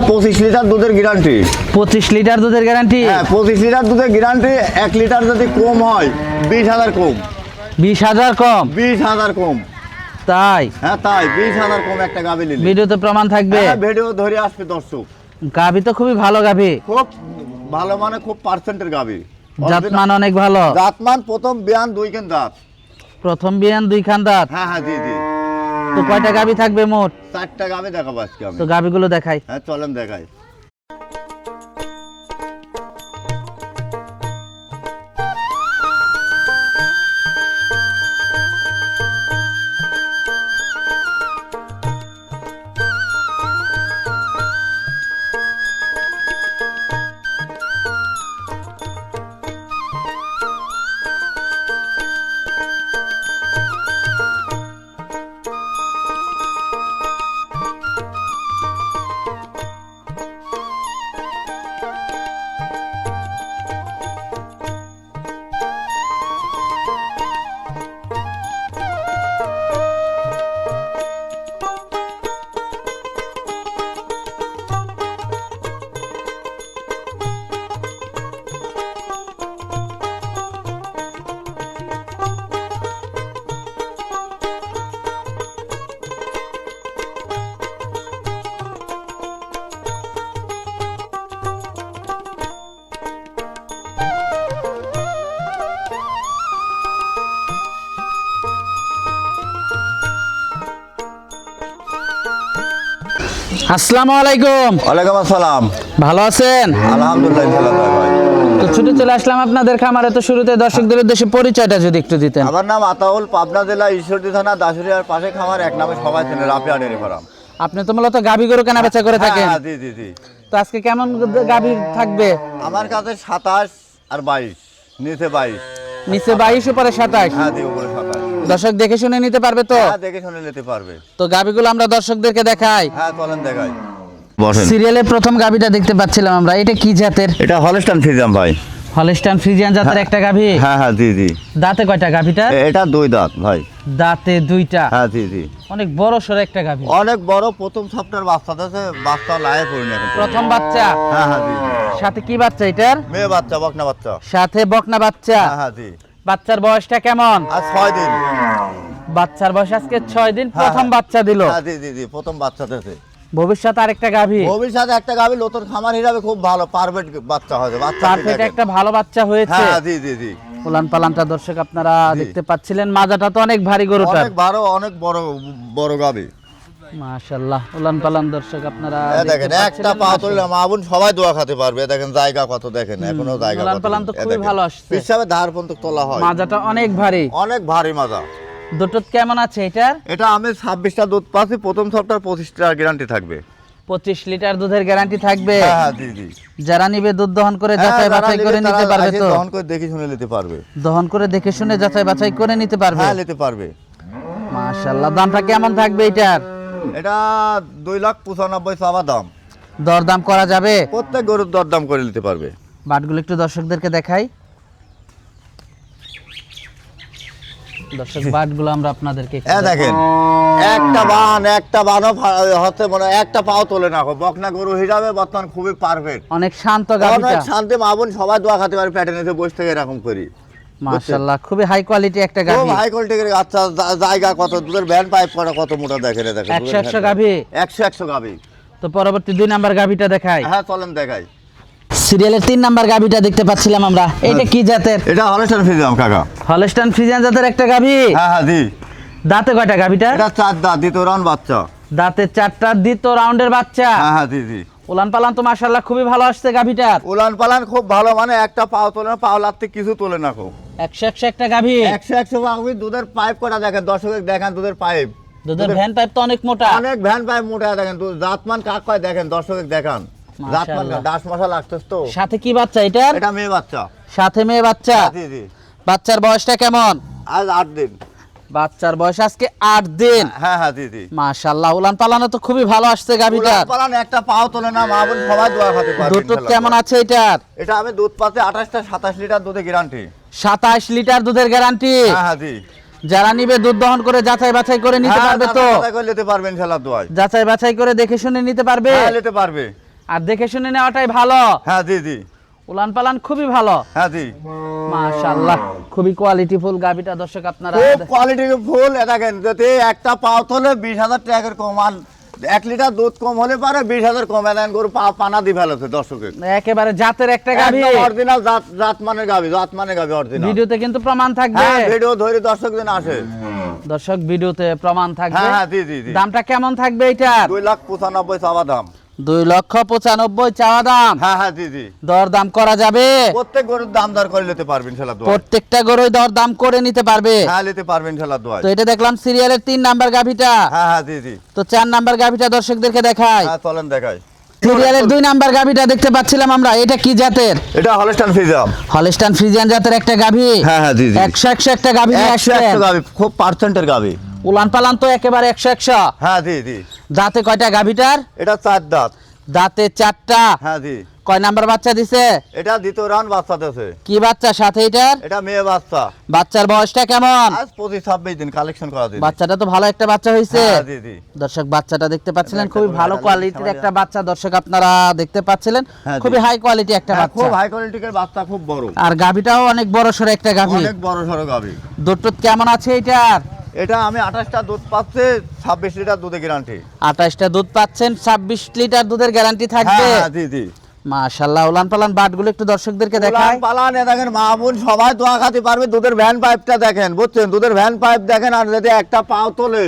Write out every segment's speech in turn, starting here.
25 litre দুধের guarantee. 25 litre দুধের guarantee? হ্যাঁ 25 লিটার দুধের গ্যারান্টি। 1 লিটার যদি কম হয় 20,000 কম। 20,000 কম? 20,000 কম। তাই? হ্যাঁ তাই, 20,000 কম একটা গাভী নিলে। ভিডিওতে প্রমাণ থাকবে? হ্যাঁ ভিডিও ধরে আসবে দর্শক। গাভী তো খুবই ভালো গাভী, খুব ভালো, মানে খুব পার্সেন্টের গাভী। জাতমান অনেক ভালো। জাতমান প্রথম বিয়ান 2 কেন দাঁত। প্রথম বিয়ান 2 খান দাঁত? হ্যাঁ হ্যাঁ জি জি। তো কয়টা গাভী থাকবে মোট? 4টা গাভী দেখাবো আজকে আমি। তো গাভীগুলো দেখাই। হ্যাঁ চলেন দেখাই। আসসালামু আলাইকুম। ওয়ালাইকুম আসসালাম। ভালো আছেন? আলহামদুলিল্লাহ ইনশাআল্লাহ ভাই। তো ছুটে চলে আসলাম আপনাদের খামারে। তো শুরুতে দর্শকদের উদ্দেশ্যে পরিচয়টা যদি একটু দিতেন। আমার নাম আতাউল, পাবনা জেলা ঈশ্বরদী থানা দাসুরিয়ার পাশে খামার, এক নামে সবাই চেনে, রাফিয়া ডেয়ারি ফার্ম। আপনি তো মূলত গাভী গরু কেনা বেচা করে থাকেন। হ্যাঁ জি জি জি। তো আজকে কেমন গাভী থাকবে? আমার কাছে 27 আর 22, নিচে 22। নিচে 22, উপরে 27? হ্যাঁ জি, উপরে 27। দর্শক দেখে শুনে নিতে পারবে তো? হ্যাঁ দেখে শুনে নিতে পারবে। তো গাভীগুলো আমরা দর্শকদেরকে দেখাই। হ্যাঁ চলেন দেখাই। বসেন। সিরিয়ালে প্রথম গাভীটা দেখতে পাচ্ছিলাম আমরা, এটা কি জাতের? এটা হলস্টাইন ফ্রিজিয়ান ভাই। হলস্টাইন ফ্রিজিয়ান জাতের একটা গাভী? হ্যাঁ হ্যাঁ জি জি। দাঁতে কয়টা গাভীটা? এটা 2 দাঁত ভাই। দাঁতে 2টা? হ্যাঁ জি জি। অনেক বড় সড় একটা গাভী। অনেক বড়, প্রথম সপ্তাহের বাচ্চা আছে, বাচ্চা লায়ে পড়িনি এখন। প্রথম বাচ্চা? হ্যাঁ হ্যাঁ জি জি। সাথে কি বাচ্চা এটার? মেয়ে বাচ্চা, বকনা বাচ্চা। সাথে বকনা বাচ্চা? হ্যাঁ হ্যাঁ জি। বাচ্চার বয়সটা কেমন? আর 6 দিন। বাচ্চার বয়স আজকে 6 দিন, হ্যাঁ, প্রথম বাচ্চা দিল। হ্যাঁ জি জি জি, প্রথম বাচ্চা দিয়েছে। ভবিষ্যতে আরেকটা গাভী? ভবিষ্যতে একটা গাভী নতুন খামার হিসাবে খুব ভালো পারফেক্ট বাচ্চা হবে। বাচ্চা পারফেক্ট একটা ভালো বাচ্চা হয়েছে। হ্যাঁ জি জি জি। উলান পালানটা দর্শক আপনারা জি। দেখতে পাচ্ছিলেন, মাজাটা তো অনেক ভারী গরুটার। অনেক বড়, অনেক বড় বড় গাভী। মাশাআল্লাহ, উলান পালান দর্শক আপনারা দেখেন, একটা পা তুললে মা বোন সবাই দোয়া খেতে পারবে। দেখেন জায়গা কত, দেখেন এখনো জায়গা উলান কত। পালান তো খুবই ভালো আসছে। হিসাবে ধার পর্যন্ত তোলা হয়। মাজাটা অনেক ভারী। অনেক ভারী মাজা। দুটো কেমন আছে এটার? এটা আমি 26টা দুধ পাচ্ছি, প্রথম সপ্তাহে 25টা গ্যারান্টি থাকবে। 25 লিটার দুধের গ্যারান্টি থাকবে? হ্যাঁ জি জি। যারা নিবে দুধ দহন করে যাচাই বাছাই করে নিতে পারবে তো? দহন করে দেখে শুনে নিতে পারবে। দহন করে দেখে শুনে যাচাই বাছাই করে নিতে পারবে? হ্যাঁ নিতে পারবে। মাশাআল্লাহ। দামটা কেমন থাকবে এটার? এটা 2,95,000 চাওয়া দাম। দরদাম করা যাবে? প্রত্যেক গরুর দরদাম করে নিতে পারবে। বাটগুলো একটু দর্শকদেরকে দেখাই। দর্শক বাটগুলো আমরা আপনাদেরকে একটু দেখেন, একটা বানও হচ্ছে, মানে একটা পাও তোলে না। বকনা গরু হিসাবে বর্তমান খুবই পারফেক্ট। অনেক শান্ত গাভীটা। অনেক শান্তি, মা বোন সবাই দোয়া খেতে পারে, পেটে নিচে বসে থেকে এরকম করি। মাশাআল্লাহ, খুবই হাই কোয়ালিটি একটা খুব গাভী। হাই কোয়ালিটির। আচ্ছা জায়গা কত, দুধের ভ্যান পাইপ করা কত মোটা, দেখেন দেখেন। 100 গাভী? 100 গাভী। তো পরবর্তী 2 নাম্বার গাভীটা দেখাই। হ্যাঁ চলেন দেখাই। সিরিয়ালের 3 নাম্বার গাভীটা দেখতে পাচ্ছিলাম আমরা, এটা কি জাতের? এটা হলস্টাইন ফ্রিজিয়ান কাকা। হলস্টাইন ফ্রিজিয়ান জাতের একটা গাভী? হ্যাঁ হ্যাঁ জি। দাঁতে কয়টা গাভীটা? এটা 4 দাঁত, দ্বিতীয় রাউন্ড বাচ্চা। দাঁতে 4টা, দ্বিতীয় রাউন্ডের বাচ্চা। হ্যাঁ হ্যাঁ জি জি। উলান পালান তো মাশাআল্লাহ খুবই ভালো আসছে গাভীটার। উলান পালান খুব ভালো, মানে একটা পাও তোলে না, পাও লাগতে কিছু তোলে না। খুব 100 একটা গাভী। 100 গাভী। দুধের পাইপ কটা দেখেন, দর্শক দেখেন দুধের পাইপ। দুধের ভ্যান পাইপ তো অনেক মোটা। অনেক ভ্যান পাইপ মোটা, দেখেন জাতমান কাক কয় দেখেন, দর্শক দেখান। জাতমান মাশাআল্লাহ। 10 মাস লাগতেছ তো। সাথে কি বাচ্চা এটার? এটা মেয়ে বাচ্চা। সাথে মেয়ে বাচ্চা? জি জি। বাচ্চার বয়সটা কেমন? আজ 8 দিন। বাচ্চার বয়স আজকে 8 দিন। হ্যাঁ হ্যাঁ জি জি। মাশাআল্লাহ, উলান পালানো তো খুবই ভালো আসছে গাভীটা। উলান পালান একটা পাও তোলে না, মা বোন সবাই দোয়া খেতে পারবে। দুধ কেমন আছে এটার? এটা আমি দুধ পাচ্ছি 28টা 27 লিটার দুধে গ্যারান্টি। 27 লিটার দুধের গ্যারান্টি? হ্যাঁ হ্যাঁ জি। যারা নিবে দুধ দহন করে যাচাই বাছাই করে নিতে পারবে তো? নিতে পারবেন ইনশাআল্লাহ দোয়ায়। যাচাই বাছাই করে দেখে শুনে নিতে পারবে? হ্যাঁ নিতে পারবে। আর দেখে শুনে নেওয়াটাই ভালো। হ্যাঁ জি জি। উলান পালান খুবই ভালো। হ্যাঁ জি। মাশাআল্লাহ, খুবই কোয়ালিটিফুল গাবিটা দর্শক আপনারা। খুব কোয়ালিটি ফুল। এটা দেখেন, যদি একটা পাও তোলে 20,000 টাকার কম, আর 1 লিটার দুধ কম হলে পারে 20,000 কম। দেন গরু পানা দিয়ে ফেলেছে দর্শকের। একেবারে জাতের একটা গাবি, অরিজিনাল জাত মানের গাবি, জাত মানের গাবি অরিজিনাল। ভিডিওতে কিন্তু প্রমাণ থাকবে। হ্যাঁ, ভিডিও ধরে দর্শক দিন আসে। দর্শক ভিডিওতে প্রমাণ থাকবে। হ্যাঁ জি জি জি। দামটা কেমন থাকবে এটার? 2,95,000 চাওয়া দাম। 2,95,000 চাওয়া দাম। হ্যাঁ হ্যাঁ জি জি। দর দাম করা যাবে? প্রত্যেক গরুর দাম দর করে নিতে পারবেন ইনশাআল্লাহ দোয়া। প্রত্যেকটা গরুই দর দাম করে নিতে পারবে? হ্যাঁ, নিতে পারবেন ইনশাআল্লাহ দোয়া। তো এটা দেখলাম সিরিয়ালের 3 নাম্বার গাভিটা। হ্যাঁ হ্যাঁ জি জি। তো 4 নাম্বার গাভিটা দর্শকদেরকে দেখাই। হ্যাঁ চলেন দেখাই। সিরিয়ালের 2 নাম্বার গাভিটা দেখতে পাচ্ছিলাম আমরা, এটা কি জাতের? এটা হলস্টাইন ফ্রিজিয়ান। হলস্টাইন ফ্রিজিয়ান জাতের একটা গাভি। হ্যাঁ হ্যাঁ জি জি। 100 একটা গাভি নিয়ে 100 আসলেন। গাবি, খুব পার্সেন্টের গাবি। উলান পালান তো একেবারে 100। হ্যাঁ জি জি। দাঁতে কয়টা গাভিটার? এটা 4 দাঁত। দাঁতে 4টা। হ্যাঁ জি। কয় নাম্বার বাচ্চা দিছে? এটা দ্বিতীয় রান বাচ্চা দিয়েছে। কি বাচ্চা সাথে এটার? এটা মেয়ে বাচ্চা। বাচ্চার বয়সটা কেমন? আজ 25-26 দিন কালেকশন করা দিন। বাচ্চাটা তো ভালো একটা বাচ্চা হয়েছে। হ্যাঁ জি জি। দর্শক বাচ্চাটা দেখতে পাচ্ছিলেন, একটা খুবই করে ভালো দেখালে কোয়ালিটির সবাই একটা বাচ্চা দর্শক আপনারা দেখতে পাচ্ছিলেন। হ্যাঁ জি। খুবই হাই কোয়ালিটি একটা হ্যাঁ, বাচ্চা। খুব হাই কোয়ালিটির বাচ্চা, খুব বড়। আর গাভিটাও অনেক বড় সড়ো একটা গাভি। অনেক বড় সড়ো গাভি। দুধ কেমন আছে এটার? এটা আমি 28টা দুধ পাচ্ছে, 26 লিটার দুধে গ্যারান্টি। 28টা দুধ পাচ্ছেন, 26 লিটার দুধের গ্যারান্টি থাকবে। হ্যাঁ জি জি। মাশাআল্লাহ, উলান পালান বাটগুলো একটু দর্শকদেরকে দেখাই। উলান পালান এ দেখেন, মা বোন সবাই দোয়া খাতে পারবে। দুধের ভ্যান পাইপটা দেখেন, বুঝছেন? দুধের ভ্যান পাইপ দেখেন। আর যদি একটা পাও তোলে,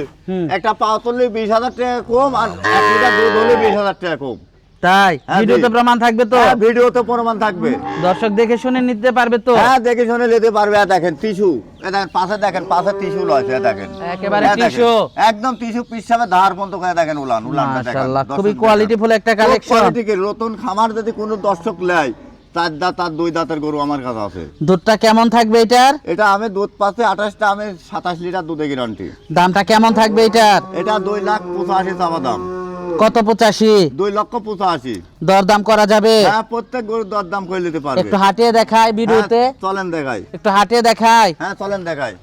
একটা পাও তুললে 20,000 টাকা কম, আর 1 লিটার দুধ হলে 20,000 টাকা কম। তাই হ্যাঁ, ভিডিওতে জি। প্রমাণ থাকবে তো? হ্যাঁ, ভিডিওতে প্রমাণ থাকবে। দর্শক দেখে শুনে নিতে পারবে তো? হ্যাঁ, দেখে শুনে নিতে পারবে। আর দেখেন টিস্যু, এ দেখেন পাশে, দেখেন পাশে টিস্যু লয়েছে, দেখেন একেবারে এ দেখেন, টিস্যু। একদম টিস্যু পিছাবে ধার পর্যন্ত করে দেখেন। উলানটা দেখেন মাশাআল্লাহ, দর্শক খুবই দেখেন। কোয়ালিটিফুল একটা খুব কালেকশন। কোয়ালিটির নতুন খামার যদি কোনো দর্শক নেয়, 4 দাঁত আর 2 দাঁতের গরু আমার কাছে আছে। দুধটা কেমন থাকবে এটার? এটা আমি দুধ পাচ্ছে 28টা, আমি 27 লিটার দুধে গ্যারান্টি। দামটা কেমন থাকবে এটার? এটা 2,85,000 চাওয়া দাম। কত 85? 2,85,000। দরদাম করা যাবে? হ্যাঁ, প্রত্যেক গরুর দরদাম করে নিতে পারবে। একটু হাঁটিয়ে দেখাই ভিডিওতে। হ্যাঁ, চলেন দেখাই। একটু হাঁটিয়ে দেখাই। হ্যাঁ চলেন দেখাই।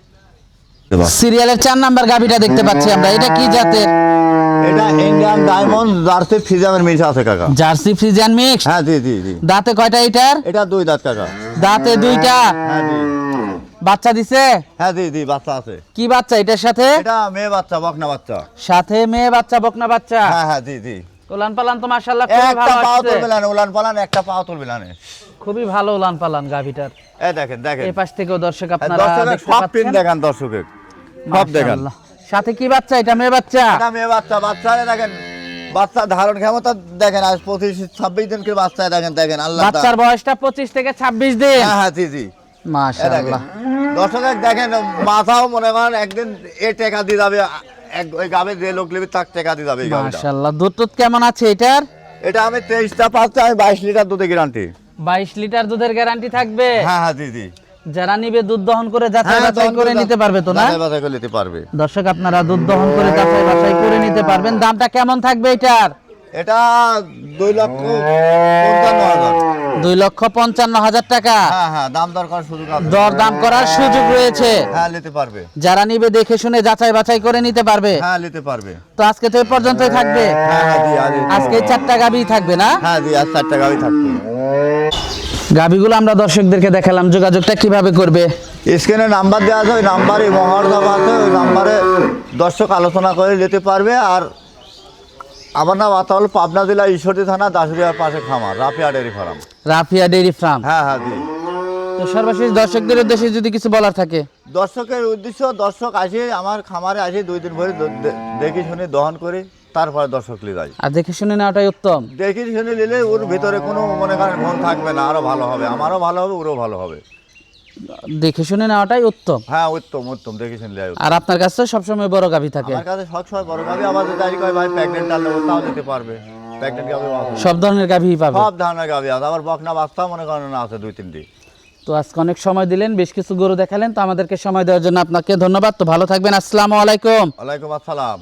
সিরিয়ালের 4 নাম্বার গাভিটা দেখতে পাচ্ছি আমরা, এটা কি জাতের? এটা ইন্ডিয়ান ডায়মন্ড জার্সি ফ্রিজিয়ানের মিক্স আছে কাকা। Jersey Friesian mix. হ্যাঁ জি জি জি। দাঁতে কয়টা এটার? এটা 2 দাঁত কাকা। দাঁতে 2টা। হ্যাঁ জি। বাচ্চা দিছে? হ্যাঁ জি জি, বাচ্চা আছে। কি বাচ্চা এটার সাথে? এটা মেয়ে বাচ্চা, বকনা বাচ্চা। সাথে মেয়ে বাচ্চা, বকনা বাচ্চা। হ্যাঁ হ্যাঁ জি জি। উলান পালান তো মাশাআল্লাহ খুবই একটা ভালো পাও আসছে। তুলবে না, উলান পালান একটা পাও তুলবে না। খুবই ভালো উলান পালান গাভিটার। এই দেখেন দেখেন। এই পাশ থেকেও দর্শক হ্যাঁ, আপনারা দর্শকের দেখতে সব প্রিন্ট পাচ্ছেন। দেখান দর্শকের। সব দেখান। মাশাআল্লাহ। সাথে কি বাচ্চা? এটা মেয়ে বাচ্চা। এটা মেয়ে বাচ্চা। বাচ্চা দেখেন, বাচ্চা ধারণ ক্ষমতা দেখেন। আজ 25-26 দিনকে বাচ্চা দেখেন, দেখেন আল্লাহ। বাচ্চার বয়সটা 25 থেকে 26 দিন। হ্যাঁ হ্যাঁ জি জি। মাশাআল্লাহ। দর্শক দেখেন, মাথাও মনে করেন একদিন এ টাকা দিয়ে যাবে, ওই গাবে যে লোক নেবে তার টাকা দিয়ে যাবে এই গাবিটা। মাশাআল্লাহ, দুধ টুধ কেমন আছে এটার? এটা আমি 23টা পাচ্ছি, আমি 22 লিটার দুধে গ্যারান্টি। 22 লিটার দুধের গ্যারান্টি থাকবে। হ্যাঁ হ্যাঁ জি জি। যারা নিবে দুধ দহন করে যাচাই বাছাই করে নিতে পারবে তো না? যাচাই বাছাই করে নিতে পারবে। দর্শক আপনারা দুধ দহন করে যাচাই বাছাই করে নিতে পারবেন। দামটা কেমন থাকবে এটার? এটা 2,55,000। 2,55,000 টাকা। হ্যাঁ হ্যাঁ, দাম দর করার সুযোগ আছে। দর দাম করার সুযোগ রয়েছে। হ্যাঁ নিতে পারবে। যারা নিবে দেখে শুনে যাচাই বাছাই করে নিতে পারবে। হ্যাঁ নিতে পারবে। তো আজকে তো এই পর্যন্তই থাকবে। হ্যাঁ হ্যাঁ জি আজকে 4টা গাভি থাকবে না? হ্যাঁ জি, আর 4টা গাবি থাকবে। গাভিগুলো আমরা দর্শকদেরকে দেখালাম, যোগাযোগটা কিভাবে করবে? স্ক্রিনে নাম্বার দেওয়া আছে, ওই নাম্বারে মহড়া আছে, ওই নাম্বারে দর্শক আলোচনা করে নিতে পারবে। আর আমার নাম আতাউল, পাবনা জেলা ঈশ্বরদী থানা দাসুরিয়ার পাশে খামার, Rafia dairy farm. Rafia dairy farm. হ্যাঁ হ্যাঁ জি। তো সর্বশেষ দর্শকদের উদ্দেশ্যে যদি কিছু বলার থাকে? দর্শকের উদ্দেশ্য, দর্শক আসে আমার খামারে, আসে 2 দিন ভরে দেখি শুনে দহন করে তারপরে দর্শক নিয়ে যায়। আর দেখে শুনে নেওয়াটাই উত্তম। দেখি শুনে নিলে ওর ভিতরে কোনো মনে করেন মন থাকবে না, আরো ভালো হবে, আমারও ভালো হবে, ওরও ভালো হবে। দেখে শুনে নেওয়াটাই উত্তম। হ্যাঁ উত্তম উত্তম, দেখি শুনে নেওয়া উত্তম। আর আপনার কাছে সবসময় বড় গাভি থাকে? আমার কাছে সবসময় বড় গাভি। আবার যদি কয় ভাই প্রেগনেন্ট আনলে তাও দিতে পারবে। প্রেগনেন্ট গাভি আছে, সব ধরনের গাভিই পাবে। সব ধরনের গাভি আছে। আবার বকনা বাচ্চা মনে করেন আছে 2-3টি। তো আজকে অনেক সময় দিলেন, বেশ কিছু গরু দেখালেন, তো আমাদেরকে সময় দেওয়ার জন্য আপনাকে ধন্যবাদ। তো ভালো থাকবেন। আসসালামু আলাইকুম। ওয়ালাইকুম আসসালাম।